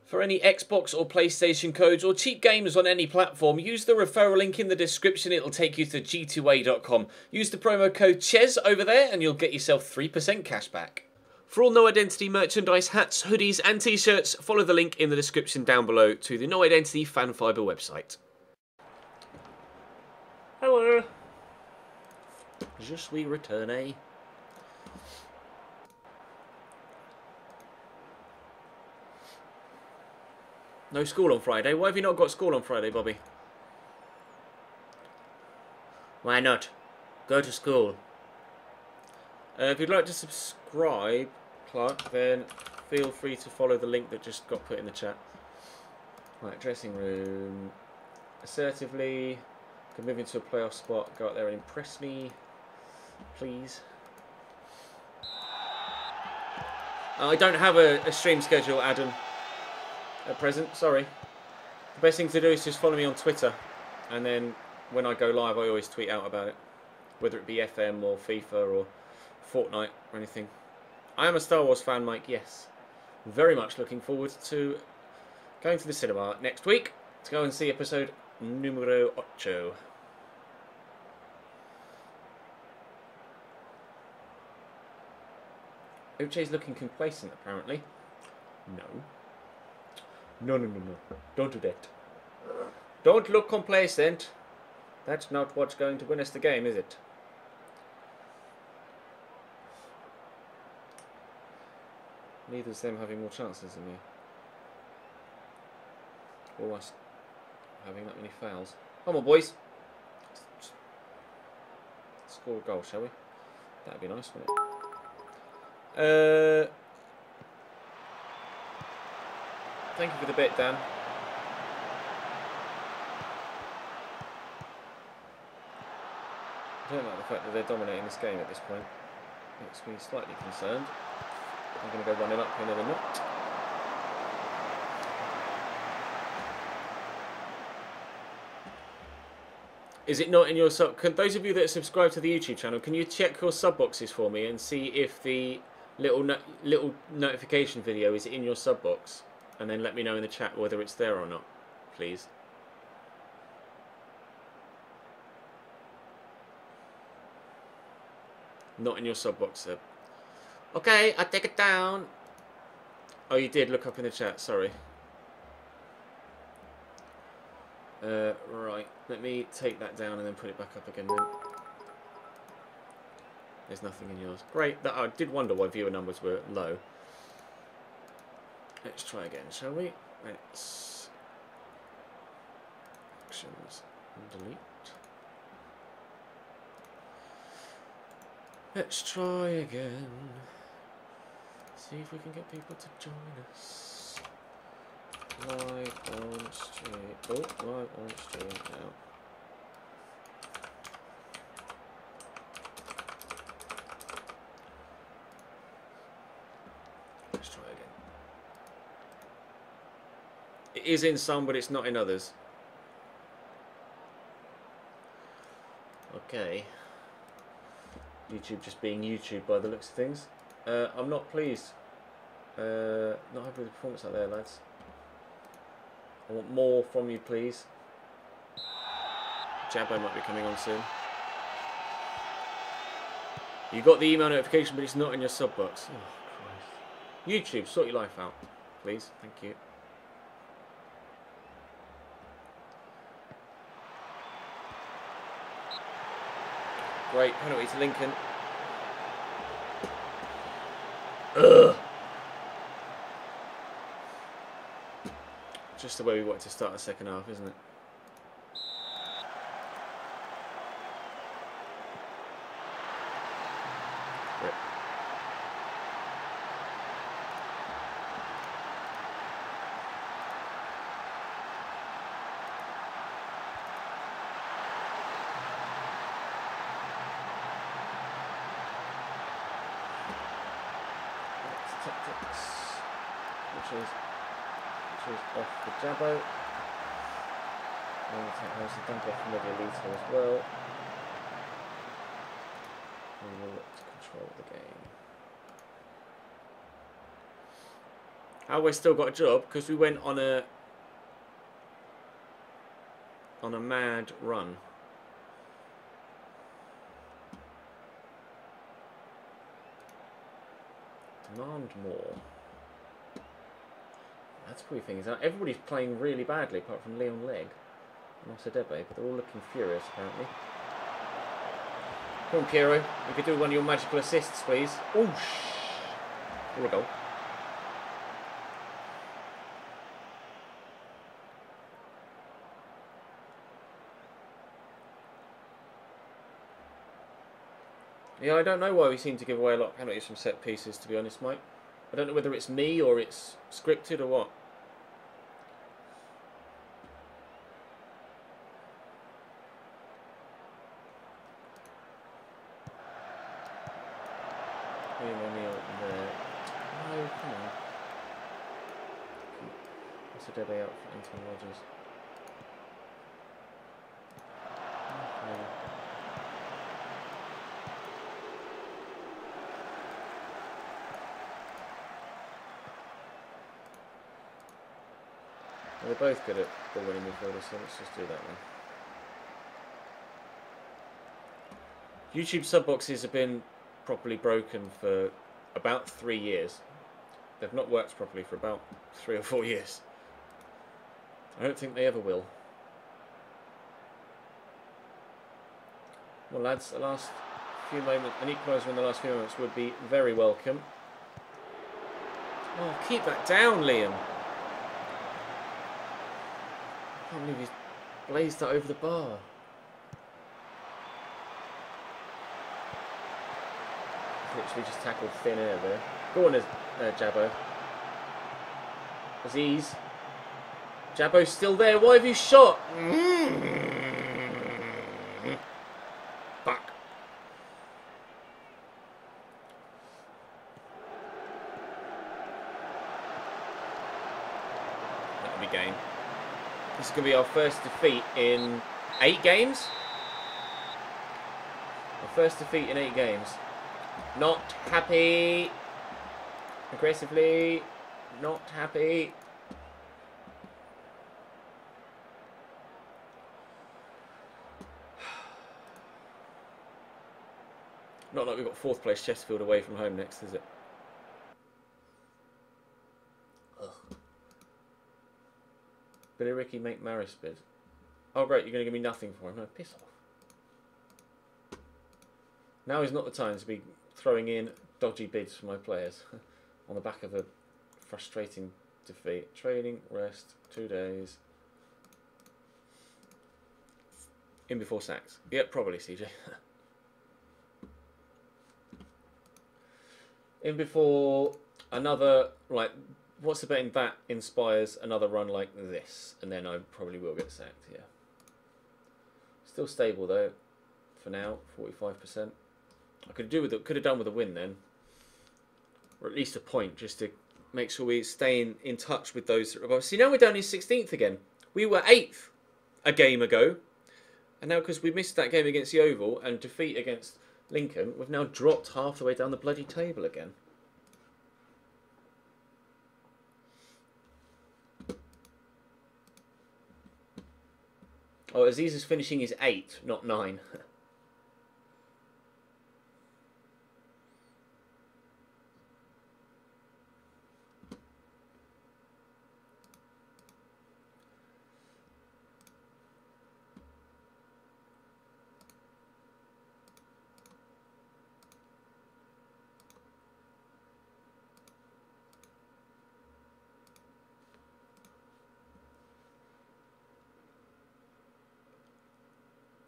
For any Xbox or PlayStation codes or cheap games on any platform, use the referral link in the description. It'll take you to g2a.com. Use the promo code CHES over there and you'll get yourself 3% cash back. For all No Identity merchandise, hats, hoodies and t-shirts, follow the link in the description down below to the No Identity Fan Fibre website. Hello. Je suis retourné. No school on Friday. Why have you not got school on Friday, Bobby? Why not? Go to school. If you'd like to subscribe, Clark, then feel free to follow the link that just got put in the chat. Right, dressing room. Assertively. Can move into a playoff spot. Go out there and impress me, please. I don't have a stream schedule, Adam, at present. Sorry. The best thing to do is just follow me on Twitter, and then when I go live, I always tweet out about it, whether it be FM or FIFA or Fortnite or anything. I am a Star Wars fan, Mike. Yes, very much looking forward to going to the cinema next week to go and see episode numero 8. Uche's looking complacent, apparently. No. No. Don't do that. Don't look complacent. That's not what's going to win us the game, is it? Neither's them having more chances than me. Or us having that many fouls. Come on, boys. Score a goal, shall we? That'd be nice, wouldn't it? Thank you for the bet, Dan. I don't like the fact that they're dominating this game at this point. Makes me slightly concerned. I'm going to go running up here, never not. Is it not in your sub? Can those of you that subscribe to the YouTube channel, can you check your sub boxes for me and see if the little notification video is in your sub box, and then let me know in the chat whether it's there or not, please. Not in your sub box, sir. Okay, I take it down. Oh, you did look up in the chat. Sorry. Right. Let me take that down and then put it back up again. Then. There's nothing in yours. Great. I did wonder why viewer numbers were low. Let's try again, shall we? Let's actions and delete. Let's try again. See if we can get people to join us. Live on stream. Oh, live on stream now. Let's try again. It is in some, but it's not in others. Okay. YouTube just being YouTube by the looks of things. I'm not pleased. Not happy with the performance out there, lads. I want more from you, please. Jabbo might be coming on soon. You got the email notification, but it's not in your sub box. Oh, Christ. YouTube, sort your life out, please. Thank you. Great penalty to Lincoln. Ugh. Just the way we wanted to start the second half, isn't it? Rip. Tactics, which is off the Jabbo. And has the dump off Medialito as well. And we'll look to control the game. How we still got a job? Because we went on a mad run. Demand more. That's the thing is that everybody's playing really badly apart from Leon Legg and Osadebe, but they're all looking furious apparently. Come on, Piero. We could do one of your magical assists, please. Oh, here we go. Yeah, I don't know why we seem to give away a lot of penalties from set pieces, to be honest, Mike. I don't know whether it's me or it's scripted or what. No, come on. What's the Debe out for Anton Rodgers? Okay. Well, they're both good at ball winning midfielders, so let's just do that one. YouTube sub boxes have been properly broken for about 3 years. They've not worked properly for about 3 or 4 years. I don't think they ever will. Well, lads, the last few moments, an equaliser in the last few moments would be very welcome. Oh, keep that down, Liam. I can't believe he's blazed that over the bar. Literally just tackled thin air there. Go on, Jabbo. Aziz. Jabbo's still there. Why have you shot? Fuck. That'll be game. This is going to be our first defeat in 8 games. Our first defeat in 8 games. Not happy. Aggressively. Not happy. Not like we've got 4th place Chesterfield away from home next, is it? Ugh. Billy Ricky make Maris bid. Oh great, you're going to give me nothing for him. No, piss off. Now is not the time to be throwing in dodgy bids for my players on the back of a frustrating defeat. Training, rest, 2 days. In before sacks. Yep, probably, CJ. In before another, like, what's the betting that inspires another run like this? And then I probably will get sacked, yeah. Still stable, though, for now, 45%. I could have done with a win then, or at least a point, just to make sure we stay in touch with those that are above. See, now we're down in 16th again. We were 8th a game ago, and now because we missed that game against the Oval and defeat against Lincoln, we've now dropped half the way down the bloody table again. Oh, Aziz is finishing his 8, not 9.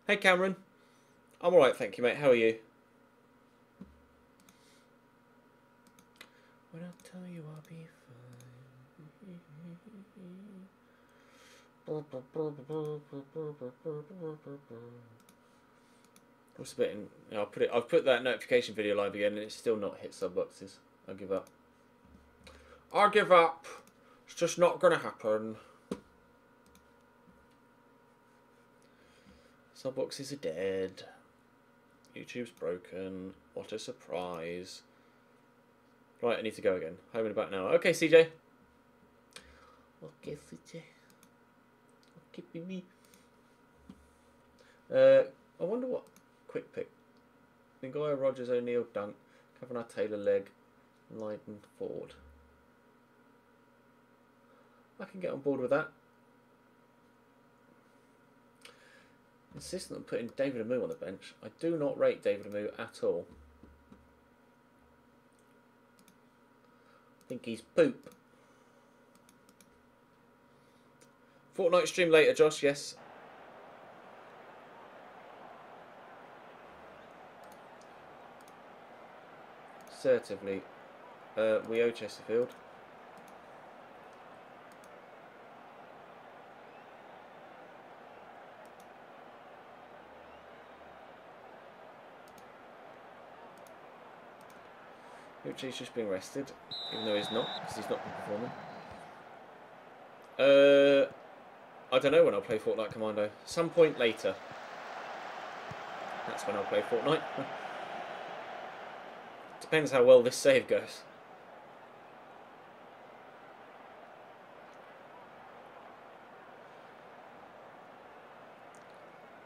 Hey Cameron, I'm alright, thank you, mate. How are you? When I tell you I'll be fine. What's the bit in? I've put that notification video live again, and it's still not hit sub boxes. I give up. I give up. It's just not gonna happen. Sub boxes are dead. YouTube's broken. What a surprise. Right, I need to go again. Home in about an hour. Okay, CJ. Okay, City. Okay, baby. I wonder what quick pick. Maguire, Rogers, O'Neill, Dunk, Kavanagh, Taylor, Legg, Lydon, Ford. I can get on board with that. Insistent on putting David Amu on the bench. I do not rate David Amu at all. I think he's poop. Fortnite stream later, Josh, yes. Assertively. We owe Chesterfield. Uchi's just being rested, even though he's not, because he's not been performing. I don't know when I'll play Fortnite Commando. Some point later. That's when I'll play Fortnite. Depends how well this save goes.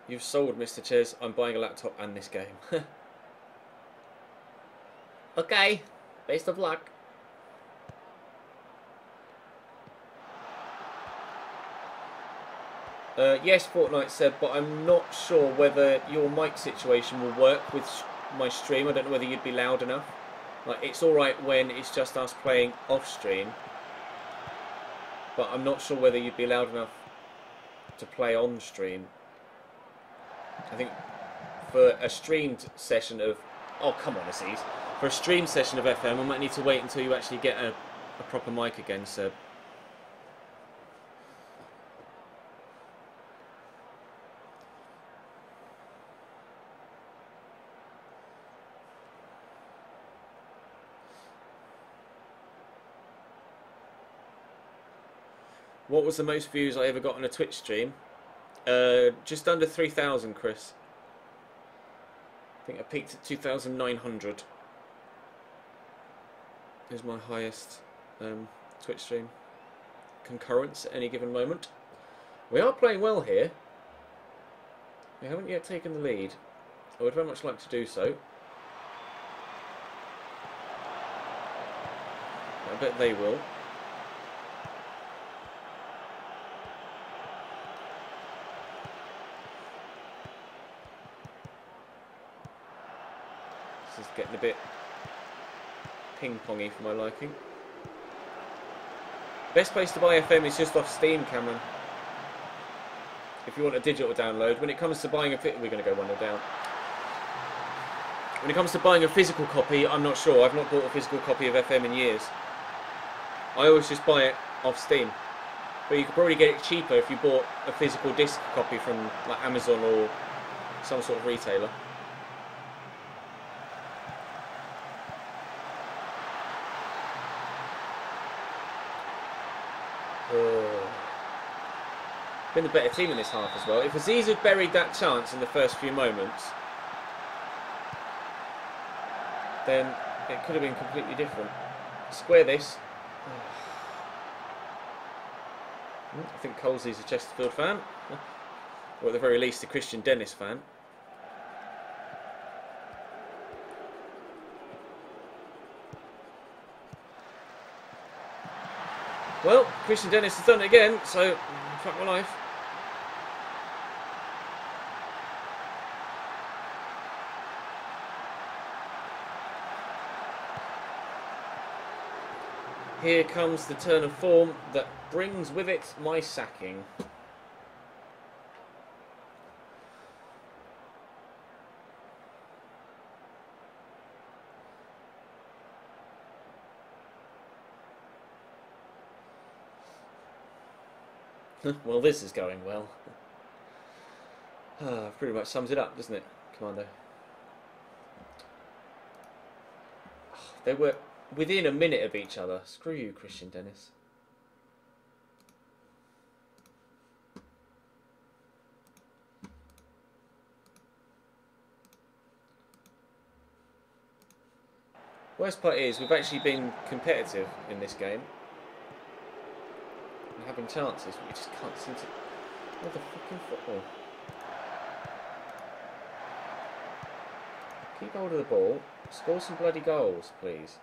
You've sold, Mr. Ches. I'm buying a laptop and this game. Okay. Best of luck. Yes, Fortnite said, but I'm not sure whether your mic situation will work with my stream. I don't know whether you'd be loud enough. Like, it's alright when it's just us playing off stream, but I'm not sure whether you'd be loud enough to play on stream. I think for a streamed session of... Oh, come on, Aziz. For a stream session of FM, I might need to wait until you actually get a proper mic again, Seb. What was the most views I ever got on a Twitch stream? Just under 3,000, Chris. I think I peaked at 2,900. Is my highest Twitch stream concurrence at any given moment. We are playing well here. We haven't yet taken the lead. I would very much like to do so. I bet they will. This is getting a bit ping-pongy for my liking. Best place to buy FM is just off Steam, Cameron. If you want a digital download. When it comes to buying a... We're going to go 1-0 down. When it comes to buying a physical copy, I'm not sure. I've not bought a physical copy of FM in years. I always just buy it off Steam. But you could probably get it cheaper if you bought a physical disc copy from like Amazon or some sort of retailer. Been the better team in this half as well. If Aziz had buried that chance in the first few moments, then it could have been completely different. Square this. I think Colsey's a Chesterfield fan, or at the very least a Christian Dennis fan. Well, Christian Dennis has done it again, so fuck my life. Here comes the turn of form that brings with it my sacking. Well, this is going well. Pretty much sums it up, doesn't it, Commando? They were within a minute of each other. Screw you, Christian Dennis. Worst part is we've actually been competitive in this game. We having chances, but we just can't seem to... What the fucking football? Keep hold of the ball. Score some bloody goals, please.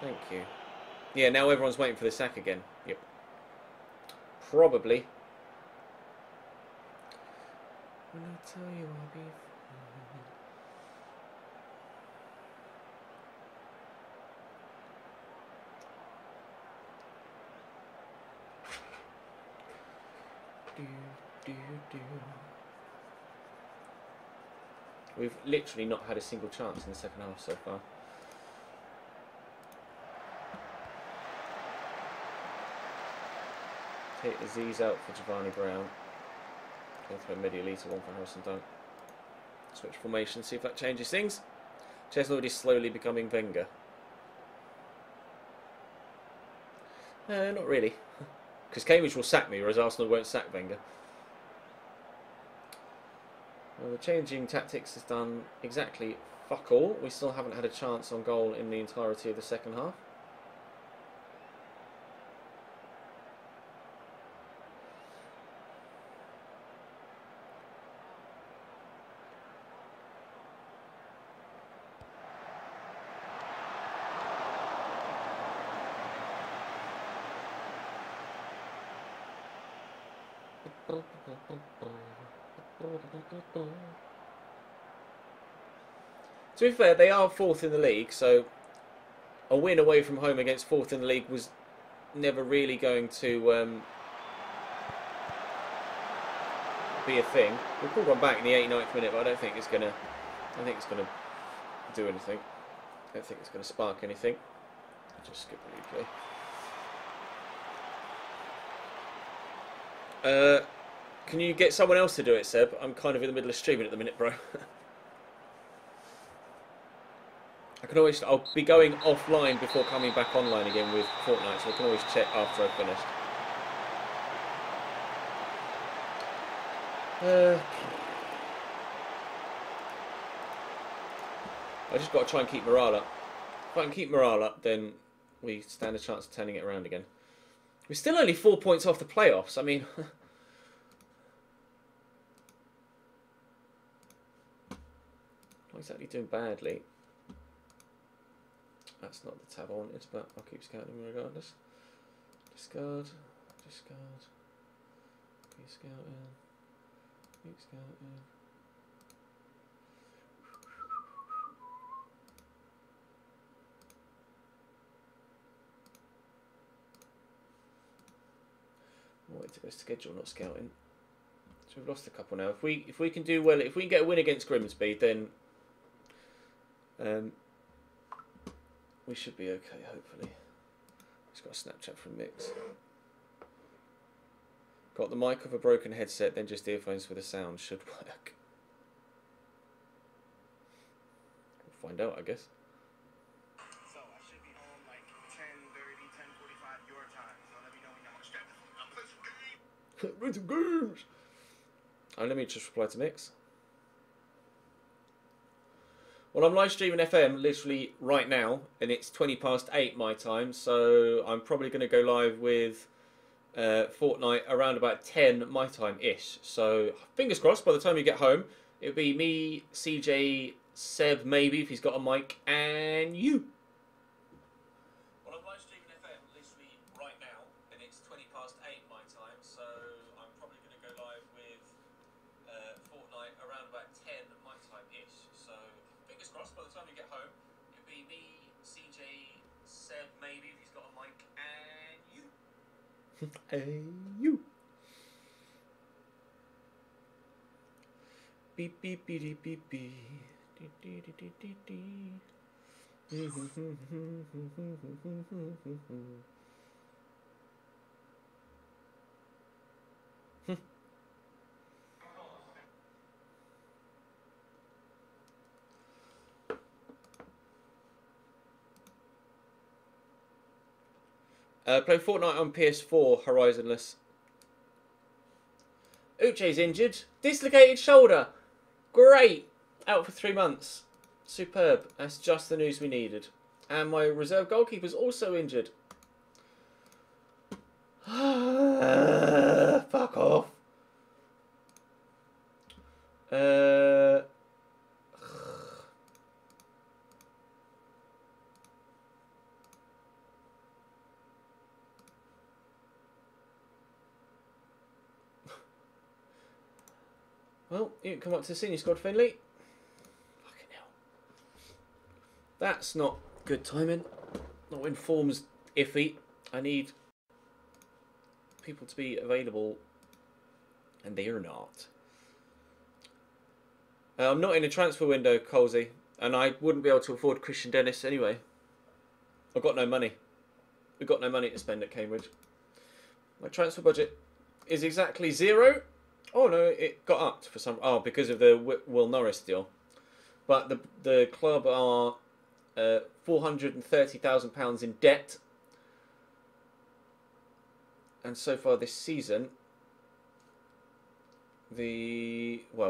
Thank you. Yeah, now everyone's waiting for the sack again. Yep. Probably. When I tell you I'll be fine. We've literally not had a single chance in the second half so far. Take Aziz out for Giovanni Brown. Go throw Medialita, one for Harrison Dunk. Switch formation, see if that changes things. Chesnord is slowly becoming Wenger. Not really. Because Cambridge will sack me, whereas Arsenal won't sack Wenger. Well, the changing tactics has done exactly fuck all. We still haven't had a chance on goal in the entirety of the second half. To be fair, they are fourth in the league, so a win away from home against fourth in the league was never really going to be a thing. We pulled one back in the 89th minute, but I don't think it's gonna. I think it's gonna do anything. I don't think it's gonna spark anything. Just skip the replay. Can you get someone else to do it, Seb? I'm kind of in the middle of streaming at the minute, bro. I can always. I'll be going offline before coming back online again with Fortnite, so I can always check after I've finished. I just got to try and keep morale up. If I can keep morale up, then we stand a chance of turning it around again. We're still only 4 points off the playoffs. I mean, not exactly doing badly. That's not the tab I wanted, but I'll keep scouting regardless. Discard, discard, keep scouting, keep scouting. I wanted to go schedule, not scouting. So we've lost a couple now. If we can do well, if we can get a win against Grimsby, then we should be okay, hopefully. Just got a Snapchat from Mix. Got the mic of a broken headset, then just earphones with a sound should work. We'll find out, I guess. So I should be home like 10:30, 10:45 your time. So let me know when you want to start. I'll play some games. Play some games. Oh, let me just reply to Mix. Well, I'm live streaming FM literally right now, and it's 8:20 my time, so I'm probably going to go live with Fortnite around about 10 my time-ish. So, fingers crossed, by the time you get home, it'll be me, CJ, Seb, maybe, if he's got a mic, and you. Well, I'm live streaming FM literally right now, and it's 8:20 my time, so I'm probably going to go live with Fortnite around about 10 my time-ish. So, fingers crossed, by the time you get home, it'll be me, CJ, Seb, maybe, if he's got a mic, and you. Hey, you. Beep, beep, beep, beep, beep. Play Fortnite on PS4, Horizonless. Uche's injured. Dislocated shoulder. Great. Out for 3 months. Superb. That's just the news we needed. And my reserve goalkeeper's also injured. Fuck off. Well, you can come up to the senior squad, Finley. Fucking hell. That's not good timing. Not when form's iffy. I need people to be available, and they are not. I'm not in a transfer window, Colsey, and I wouldn't be able to afford Christian Dennis anyway. I've got no money. We've got no money to spend at Cambridge. My transfer budget is exactly 0. Oh no, it got upped for some. Oh, because of the Will Norris deal. But the club are £430,000 in debt, and so far this season,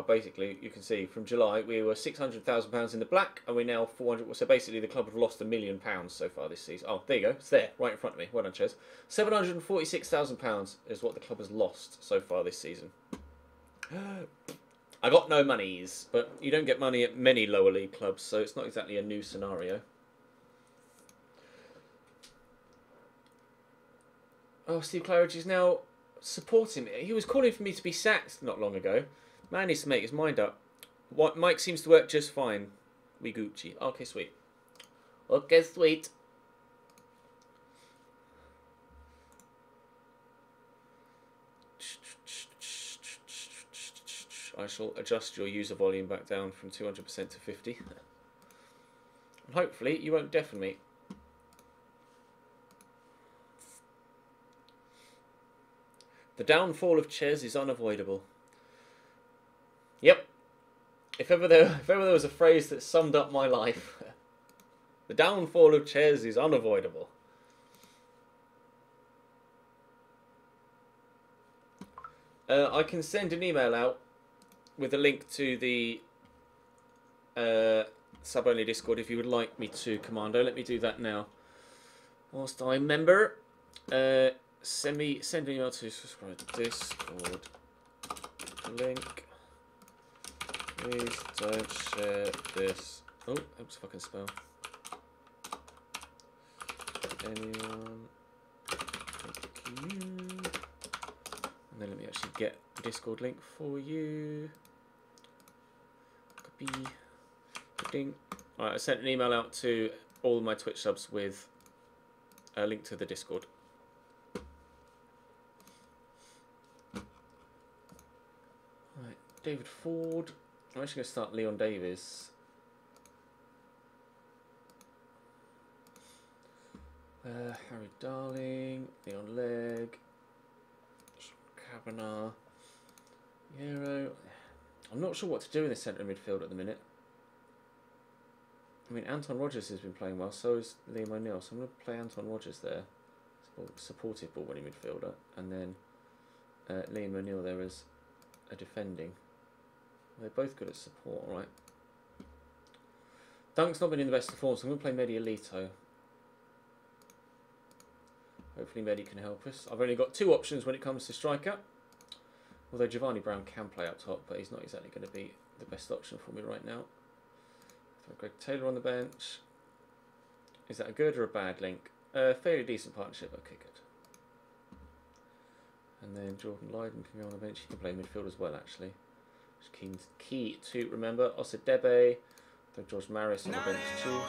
basically you can see from July we were £600,000 in the black, and we're now 400. So basically the club have lost £1 million so far this season. Oh, there you go. It's there, right in front of me. Well done, Ches. £746,000 is what the club has lost so far this season. I got no monies, but you don't get money at many lower league clubs, so it's not exactly a new scenario. Oh, Steve Claridge is now supporting me. He was calling for me to be sacked not long ago. Man needs to make his mind up. What Mike seems to work just fine. We Gucci. Okay, sweet. Okay, sweet. I shall adjust your user volume back down from 200% to 50. And hopefully you won't deafen me. The downfall of Ches is unavoidable. Yep. If ever there was a phrase that summed up my life, the downfall of Ches is unavoidable. I can send an email out with a link to the sub-only Discord if you would like me to, Commando. Let me do that now. Whilst I remember, send an email to subscribe to Discord. Link. Please don't share this. Oh, oops, fucking spell. Anyone? Thank you. And then let me actually get the Discord link for you. Copy. Ding. Alright, I sent an email out to all of my Twitch subs with a link to the Discord. Right, David Ford. I'm actually going to start Leon Davies. Harry Darling, Leon Legg, Kavanagh, Euro. I'm not sure what to do in the centre midfield at the minute. I mean, Anton Rodgers has been playing well, so is Liam O'Neill, so I'm going to play Anton Rodgers there. Supportive ball winning midfielder, and then Liam O'Neill there as a defending. They're both good at support, right? Dunk's not been in the best of form, so I'm going to play Medi Alito. Hopefully Medi can help us. I've only got 2 options when it comes to striker. Although Giovanni Brown can play up top, but he's not exactly going to be the best option for me right now. Throw Greg Taylor on the bench. Is that a good or a bad link? Fairly decent partnership. Okay, good. And then Jordan Lydon can go on the bench. He can play midfield as well, actually. Key to remember. Osadebe. Throw George Maris on the bench too.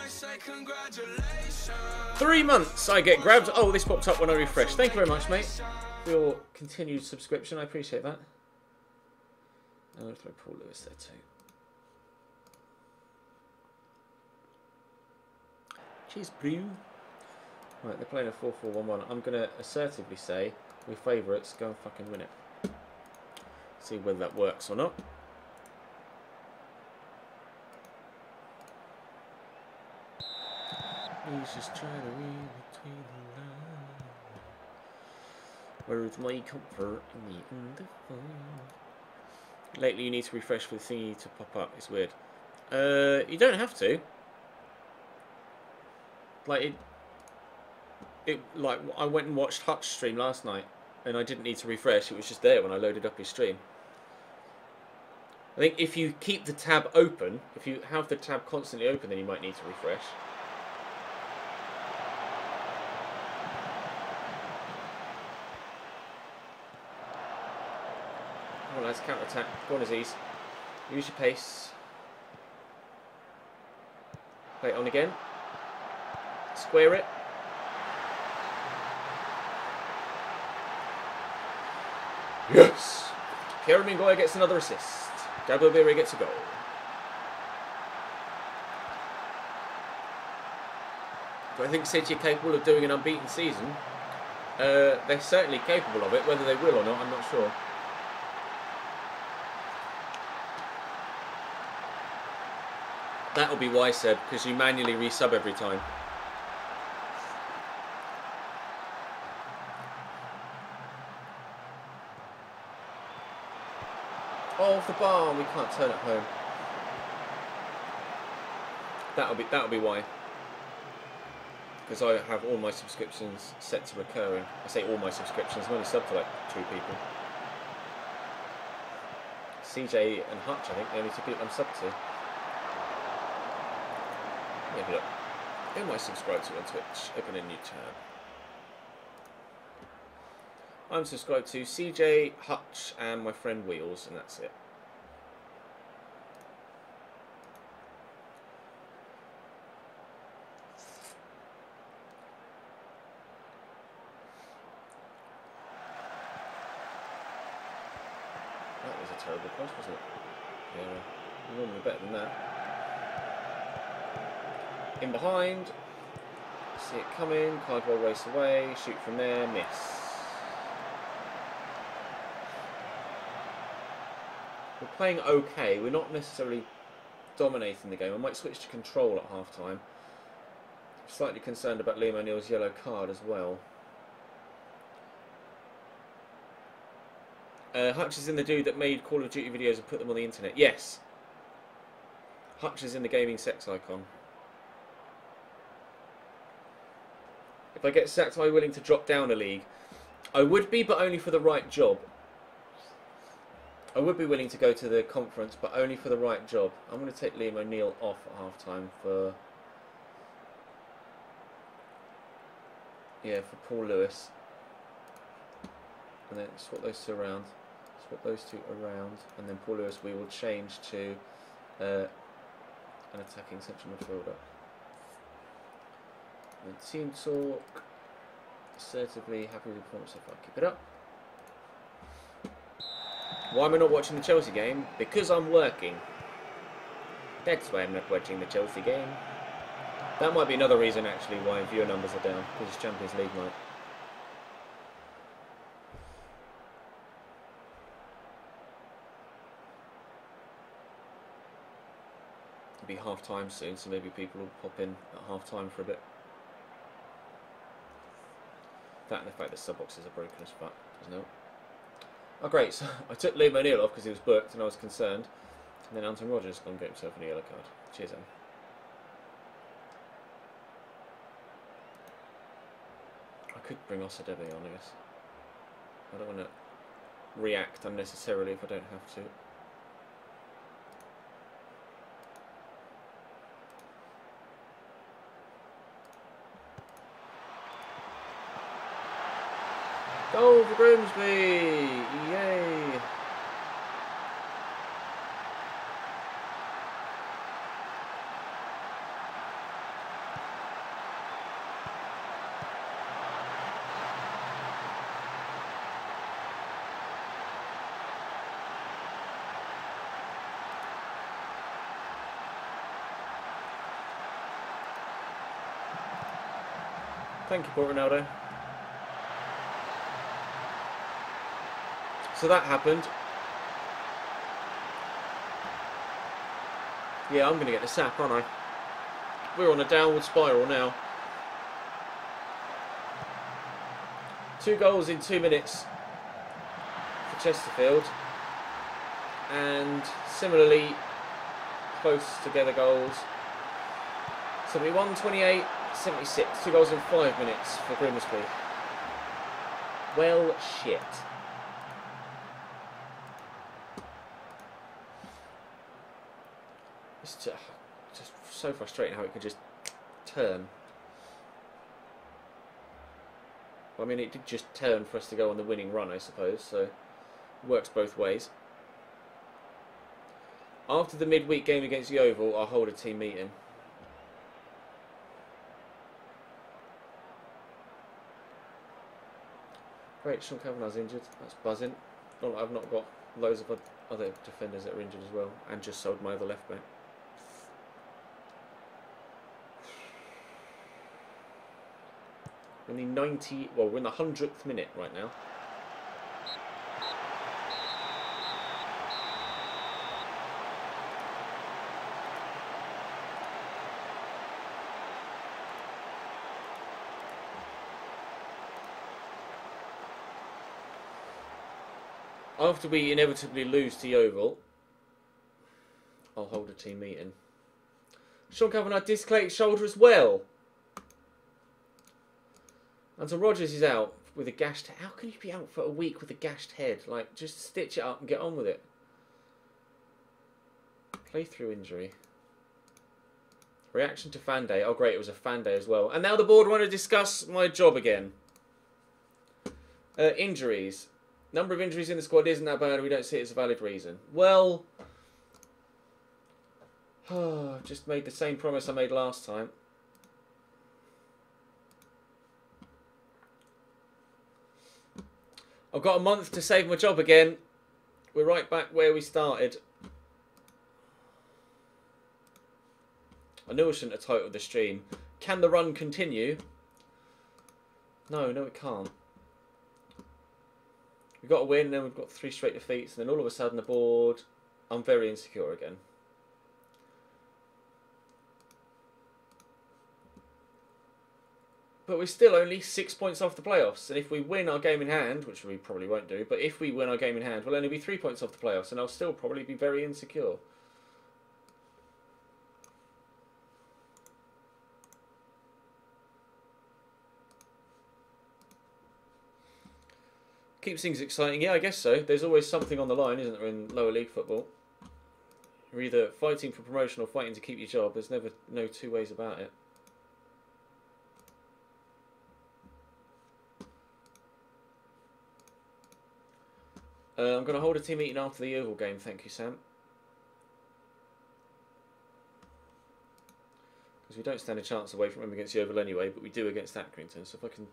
3 months I get grabbed. Oh, this popped up when I refreshed. Thank you very much, mate, for your continued subscription. I appreciate that. And I'll throw Paul Lewis there too. Cheers, brew. Right, they're playing a 4-4-1-1. I'm going to assertively say we're favourites. Go and fucking win it. See whether that works or not. He's just trying to read between the lines. Where's my comfort in the underfall? Lately you need to refresh for the thingy to pop up. It's weird. You don't have to. Like like I went and watched Hutch stream last night, and I didn't need to refresh. It was just there when I loaded up his stream. I think if you keep the tab open, if you have the tab constantly open, then you might need to refresh. Oh, nice counter attack. Go on, Aziz. Use your pace. Play it on again. Square it. Yes! Kerem Mingoya gets another assist. Gabo Bere gets a goal. Do I think City are capable of doing an unbeaten season? They're certainly capable of it. Whether they will or not, I'm not sure. That'll be why, Seb, because you manually resub every time. Oh, off the bar, we can't turn it home. That'll be why. Because I have all my subscriptions set to recurring. I say all my subscriptions, I'm only subbed to like 2 people. CJ and Hutch, I think, the only 2 people I'm subbed to. Have a look. Who am I subscribed to on Twitch? Open a new tab. I'm subscribed to CJ, Hutch, and my friend Wheels, and that's it. That was a terrible cross, wasn't it? Yeah, normally better than that. In behind, see it coming, Cardwell race away, shoot from there, miss. We're playing okay, we're not necessarily dominating the game. I might switch to control at half time. Slightly concerned about Liam O'Neill's yellow card as well. Hutch is in the dude that made Call of Duty videos and put them on the internet. Yes. Hutch is in the gaming sex icon. If I get sacked, am I willing to drop down a league? I would be, but only for the right job. I would be willing to go to the conference, but only for the right job. I'm going to take Liam O'Neill off at half-time for... Yeah, for Paul Lewis. And then swap those 2 around. Swap those 2 around. And then Paul Lewis we will change to an attacking central midfielder. And team talk. Assertively happy with the performance so far. Keep it up. Why am I not watching the Chelsea game? Because I'm working. That's why I'm not watching the Chelsea game. That might be another reason actually why viewer numbers are down. Because it's Champions League night. It'll be half time soon, so maybe people will pop in at half time for a bit. That and the fact that sub boxes are broken as fuck doesn't help. Oh great, so I took Liam O'Neill off because he was booked and I was concerned. And then Anton Rodgers gone and get himself a yellow card. Cheers, Em. I could bring Osadebe on, I guess. I don't want to react unnecessarily if I don't have to. Goal for Grimsby! Yay! Thank you, poor Ronaldo. So that happened. Yeah, I'm going to get the sack, aren't I? We're on a downward spiral now. 2 goals in 2 minutes for Chesterfield. And similarly, close together goals. 71-28 76. 2 goals in 5 minutes for Grimsby. Well, shit. It's just so frustrating how it could just turn. I mean, it did just turn for us to go on the winning run, I suppose, so it works both ways. After the midweek game against Yeovil, I'll hold a team meeting. Great, Sean Kavanagh's injured. That's buzzing. Not that I've not got loads of other defenders that are injured as well, and just sold my other left back. We're in the 90. Well, we're in the 100th minute right now. After we inevitably lose to Yeovil, I'll hold a team meeting. Sean Kavanagh dislocated shoulder as well. Until Rogers is out with a gashed head. How can you be out for a week with a gashed head? Like, just stitch it up and get on with it. Play through injury. Reaction to fan day. Oh great, it was a fan day as well. And now the board want to discuss my job again. Injuries. Number of injuries in the squad isn't that bad. We don't see it as a valid reason. Well, just made the same promise I made last time. I've got a month to save my job again. We're right back where we started. I knew I shouldn't have titled the stream. Can the run continue? No, it can't. We've got a win, and then we've got 3 straight defeats, and then all of a sudden the board, I'm very insecure again. But we're still only 6 points off the playoffs, and if we win our game in hand, which we probably won't do, but if we win our game in hand, we'll only be 3 points off the playoffs, and I'll still probably be very insecure. Keeps things exciting. Yeah, I guess so. There's always something on the line, isn't there, in lower league football? You're either fighting for promotion or fighting to keep your job. There's never no two ways about it. I'm going to hold a team meeting after the Yeovil game. Thank you, Sam. Because we don't stand a chance away from them against Yeovil anyway, but we do against Accrington. So if I can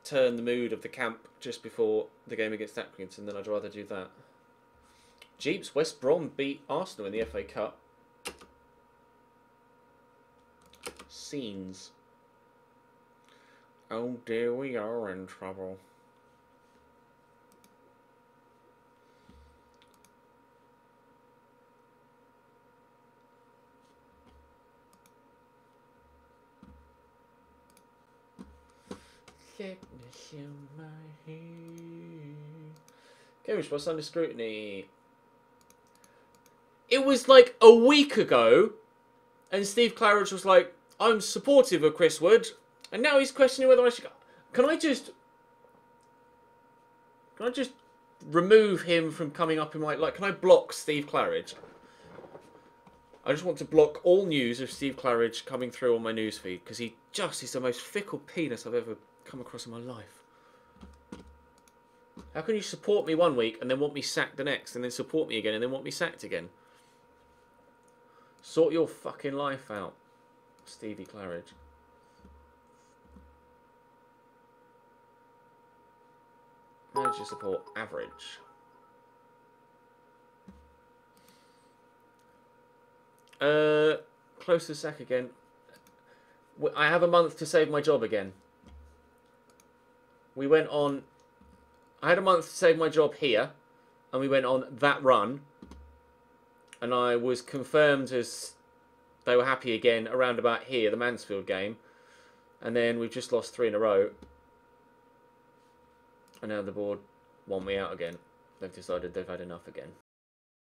turn the mood of the camp just before the game against Accrington, then I'd rather do that. Jeeps, West Brom beat Arsenal in the FA Cup. Scenes. Oh dear, we are in trouble. Thickness in my head. Cambridge was under scrutiny. It was like a week ago, and Steve Claridge was like, I'm supportive of Chris Wood, and now he's questioning whether I should go. Can I just remove him from coming up in my, like, can I block Steve Claridge? I just want to block all news of Steve Claridge coming through on my newsfeed, because he just is the most fickle penis I've ever come across in my life. How can you support me one week and then want me sacked the next, and then support me again and then want me sacked again? Sort your fucking life out, Stevie Claridge. Manager support average. Close to the sack again. I have a month to save my job again. We went on... I had a month to save my job here, and we went on that run, and I was confirmed as they were happy again around about here, the Mansfield game, and then we've just lost 3 in a row, and now the board want me out again. They've decided they've had enough again.